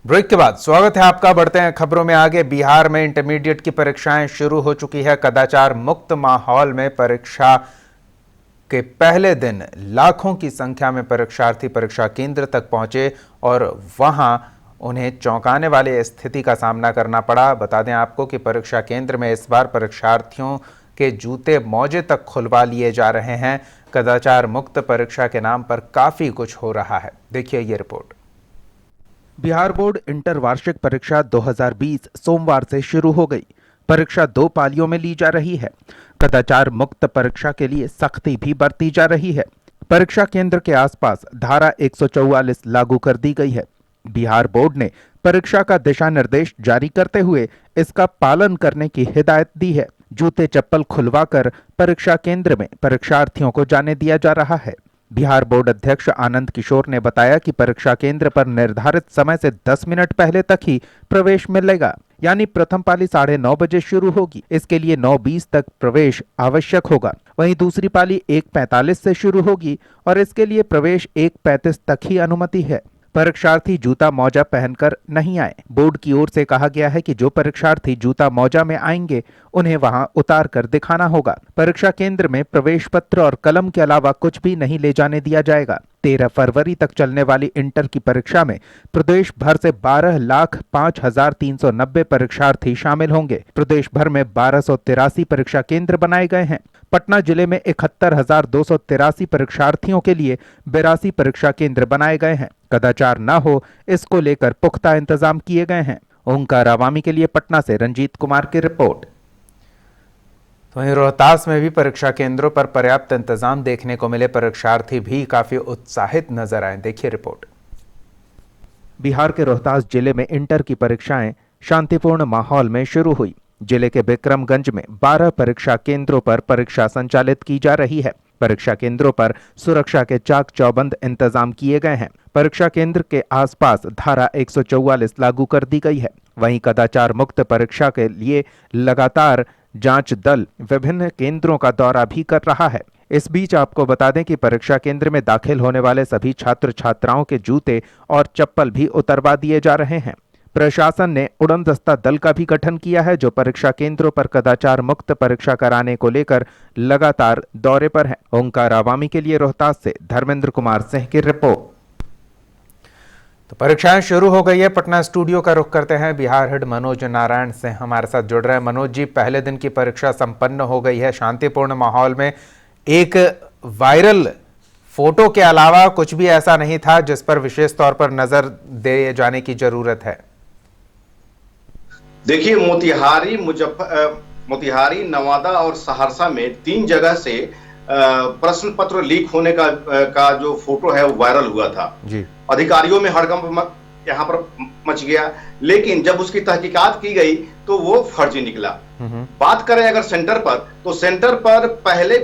Break के बाद स्वागत है आपका। बढ़ते हैं खबरों में आगे। बिहार में इंटरमीडिएट की परीक्षाएं शुरू हो चुकी है। कदाचार मुक्त माहौल में परीक्षा के पहले दिन लाखों की संख्या में परीक्षार्थी परीक्षा केंद्र तक पहुंचे और वहां उन्हें चौंकाने वाली स्थिति का सामना करना पड़ा। बता दें आपको कि परीक्षा केंद्र में इस बार परीक्षार्थियों के जूते मोजे तक खुलवा लिए जा रहे हैं। कदाचार मुक्त परीक्षा के नाम पर काफी कुछ हो रहा है। देखिए ये रिपोर्ट। बिहार बोर्ड इंटर वार्षिक परीक्षा 2020 सोमवार से शुरू हो गई। परीक्षा 2 पालियों में ली जा रही है। कदाचार मुक्त परीक्षा के लिए सख्ती भी बरती जा रही है। परीक्षा केंद्र के आसपास धारा 144 लागू कर दी गई है। बिहार बोर्ड ने परीक्षा का दिशा निर्देश जारी करते हुए इसका पालन करने की हिदायत दी है। जूते चप्पल खुलवाकर परीक्षा केंद्र में परीक्षार्थियों को जाने दिया जा रहा है। बिहार बोर्ड अध्यक्ष आनंद किशोर ने बताया कि परीक्षा केंद्र पर निर्धारित समय से 10 मिनट पहले तक ही प्रवेश मिलेगा, यानी प्रथम पाली 9:30 बजे शुरू होगी। इसके लिए 9:20 तक प्रवेश आवश्यक होगा। वहीं दूसरी पाली 1:45 से शुरू होगी और इसके लिए प्रवेश 1:35 तक ही अनुमति है। परीक्षार्थी जूता मोजा पहनकर नहीं आए। बोर्ड की ओर से कहा गया है कि जो परीक्षार्थी जूता मोजा में आएंगे उन्हें वहां उतार कर दिखाना होगा। परीक्षा केंद्र में प्रवेश पत्र और कलम के अलावा कुछ भी नहीं ले जाने दिया जाएगा। 13 फरवरी तक चलने वाली इंटर की परीक्षा में प्रदेश भर से 12,05,390 परीक्षार्थी शामिल होंगे। प्रदेश भर में 1283 परीक्षा केंद्र बनाए गए हैं। पटना जिले में 71,283 परीक्षार्थियों के लिए 82 परीक्षा केंद्र बनाए गए हैं। कदाचार न हो, इसको लेकर पुख्ता इंतजाम किए गए हैं। ओंकार आवामी के लिए पटना से रंजीत कुमार की रिपोर्ट। तो वहीं रोहतास में भी परीक्षा केंद्रों पर पर्याप्त इंतजाम देखने को मिले। परीक्षार्थी भी काफी उत्साहित नजर आए। देखिए रिपोर्ट। बिहार के रोहतास जिले में इंटर की परीक्षाएं शांतिपूर्ण माहौल में शुरू हुई। जिले के विक्रमगंज में 12 परीक्षा केंद्रों पर परीक्षा संचालित की जा रही है। परीक्षा केंद्रों पर सुरक्षा के चाक चौबंद इंतजाम किए गए हैं। परीक्षा केंद्र के आसपास धारा 144 लागू कर दी गई है। वहीं कदाचार मुक्त परीक्षा के लिए लगातार जांच दल विभिन्न केंद्रों का दौरा भी कर रहा है। इस बीच आपको बता दें कि परीक्षा केंद्र में दाखिल होने वाले सभी छात्र छात्राओं के जूते और चप्पल भी उतरवा दिए जा रहे हैं। प्रशासन ने उड़नदस्ता दल का भी गठन किया है, जो परीक्षा केंद्रों पर कदाचार मुक्त परीक्षा कराने को लेकर लगातार दौरे पर है। ओंकार आवामी के लिए रोहतास से धर्मेंद्र कुमार सिंह की रिपोर्ट। तो परीक्षाएं शुरू हो गई है। पटना स्टूडियो का रुख करते हैं। बिहार हेड मनोज नारायण सिंह हमारे साथ जुड़ रहे हैं। मनोज जी, पहले दिन की परीक्षा संपन्न हो गई है शांतिपूर्ण माहौल में। एक वायरल फोटो के अलावा कुछ भी ऐसा नहीं था जिस पर विशेष तौर पर नजर दिए जाने की जरूरत है। देखिए, मोतिहारी, नवादा और सहरसा में 3 जगह से प्रश्न पत्र लीक होने का जो फोटो है वो वायरल हुआ था जी। अधिकारियों में हड़कंप यहाँ पर मच गया, लेकिन जब उसकी तहकीकात की गई तो वो फर्जी निकला। बात करें अगर सेंटर पर, तो सेंटर पर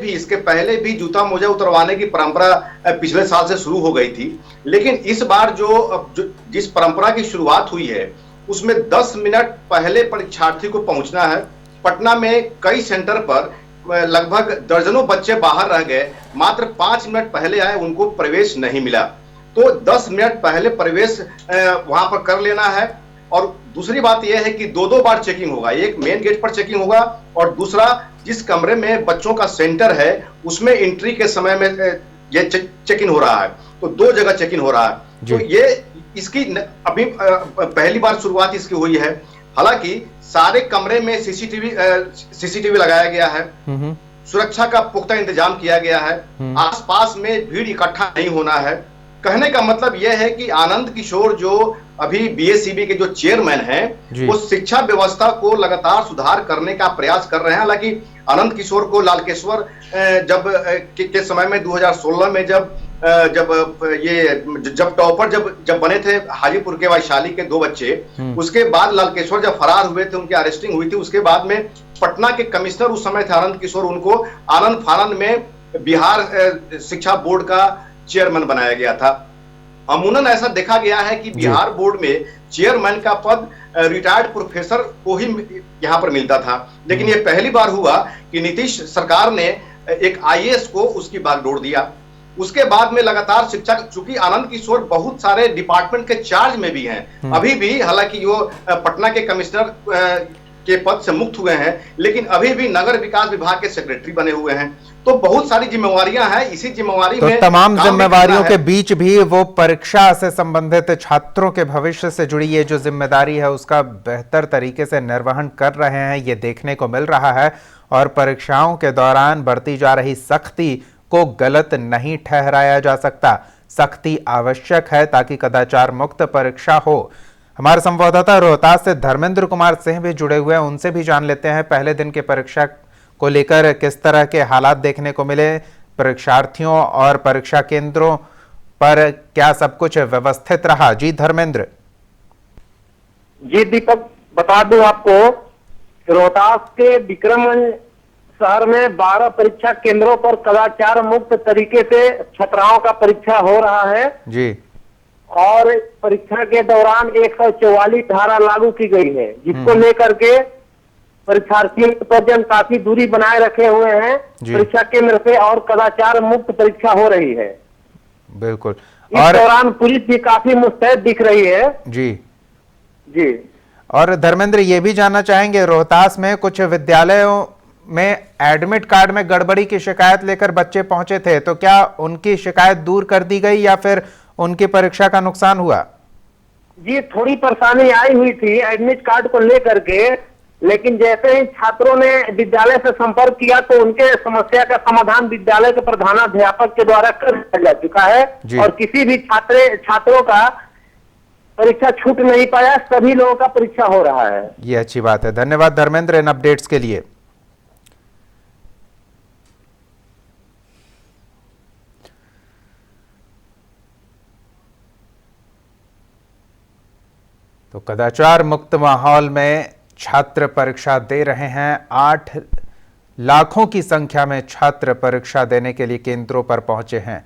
इसके पहले भी जूता मोजा उतरवाने की परंपरा पिछले साल से शुरू हो गई थी, लेकिन इस बार जिस परंपरा की शुरुआत हुई है उसमें 10 मिनट पहले परीक्षार्थी को पहुंचना है। पटना में कई सेंटर पर लगभग दर्जनों बच्चे बाहर रह गए, मात्र 5 मिनट पहले आए, उनको प्रवेश नहीं मिला। तो 10 मिनट पहले प्रवेश वहां पर कर लेना है। और दूसरी बात यह है कि 2 बार चेकिंग होगा। एक मेन गेट पर चेकिंग होगा और दूसरा जिस कमरे में बच्चों का सेंटर है उसमें एंट्री के समय में ये चेकिंग हो रहा है। तो 2 जगह चेकिंग हो रहा है। तो ये इसकी अभी पहली बार शुरुआत इसकी हुई है। हालांकि सारे कमरे में सीसीटीवी लगाया गया है। सुरक्षा का पुख्ता इंतजाम किया गया है। आसपास में भीड़ इकट्ठा नहीं होना है। कहने का मतलब यह है कि आनंद किशोर जो अभी बीएसईबी के जो चेयरमैन हैं, वो शिक्षा व्यवस्था को लगातार सुधार करने का प्रयास कर रहे हैं। हालांकि आनंद किशोर को लालकेश्वर के समय में 2016 में जब टॉपर जब बने थे हाजीपुर के वैशाली के 2 बच्चे, उसके बाद लालकेश्वर जब फरार हुए थे, उनकी अरेस्टिंग हुई थी, उसके बाद में पटना के कमिश्नर उस समय थे आनंद किशोर, उनको आनंद फानंद में बिहार शिक्षा बोर्ड का चेयरमैन बनाया गया था। अमूमन ऐसा देखा गया है कि बिहार बोर्ड में चेयरमैन का पद रिटायर्ड प्रोफेसर को ही यहाँ पर मिलता था, लेकिन ये पहली बार हुआ कि नीतीश सरकार ने एक आईएएस को उसकी बागडोर दिया। उसके बाद में लगातार शिक्षा, चूंकि आनंद किशोर बहुत सारे डिपार्टमेंट के चार्ज में भी हैं, अभी भी, हालांकि वो पटना के कमिश्नर के पद से मुक्त हुए हैं, लेकिन अभी भी नगर विकास विभाग के सेक्रेटरी बने हुए हैं। तो बहुत सारी जिम्मेवारियां हैं, इसी जिम्मेवारी तो में तमाम जिम्मेवारियों के बीच भी वो परीक्षा से संबंधित छात्रों के भविष्य से जुड़ी ये जो जिम्मेदारी है उसका बेहतर तरीके से निर्वहन कर रहे हैं, ये देखने को मिल रहा है। और परीक्षाओं के दौरान बरती जा रही सख्ती को गलत नहीं ठहराया जा सकता। सख्ती आवश्यक है ताकि कदाचार मुक्त परीक्षा हो। हमारे संवाददाता रोहतास से धर्मेंद्र कुमार सिंह भी जुड़े हुए हैं, उनसे भी जान लेते हैं पहले दिन के परीक्षा को लेकर किस तरह के हालात देखने को मिले, परीक्षार्थियों और परीक्षा केंद्रों पर क्या सब कुछ व्यवस्थित रहा। जी धर्मेंद्र। जी दीपक, बता दूं आपको, रोहतास के विक्रमगंज शहर में 12 परीक्षा केंद्रों पर कदाचार मुक्त तरीके से छात्राओं का परीक्षा हो रहा है जी। और परीक्षा के दौरान 144 धारा लागू की गई है, जिसको लेकर के परीक्षार्थियों के काफी दूरी बनाए रखे हुए हैं परीक्षा केंद्र से और कदाचार मुक्त परीक्षा हो रही है। बिल्कुल। इस दौरान पुलिस भी काफी मुस्तैद दिख रही है। जी जी। और धर्मेंद्र, ये भी जानना चाहेंगे, रोहतास में कुछ विद्यालयों में एडमिट कार्ड में गड़बड़ी की शिकायत लेकर बच्चे पहुंचे थे, तो क्या उनकी शिकायत दूर कर दी गई या फिर उनकी परीक्षा का नुकसान हुआ? जी, थोड़ी परेशानी आई हुई थी एडमिट कार्ड को लेकर के, लेकिन जैसे ही छात्रों ने विद्यालय से संपर्क किया तो उनके समस्या का समाधान विद्यालय के प्रधानाध्यापक के द्वारा कर दिया जा चुका है और किसी भी छात्रों का परीक्षा छूट नहीं पाया, सभी लोगों का परीक्षा हो रहा है। ये अच्छी बात है। धन्यवाद धर्मेंद्र इन अपडेट्स के लिए। तो कदाचार मुक्त माहौल में छात्र परीक्षा दे रहे हैं। 8 लाखों की संख्या में छात्र परीक्षा देने के लिए केंद्रों पर पहुंचे हैं।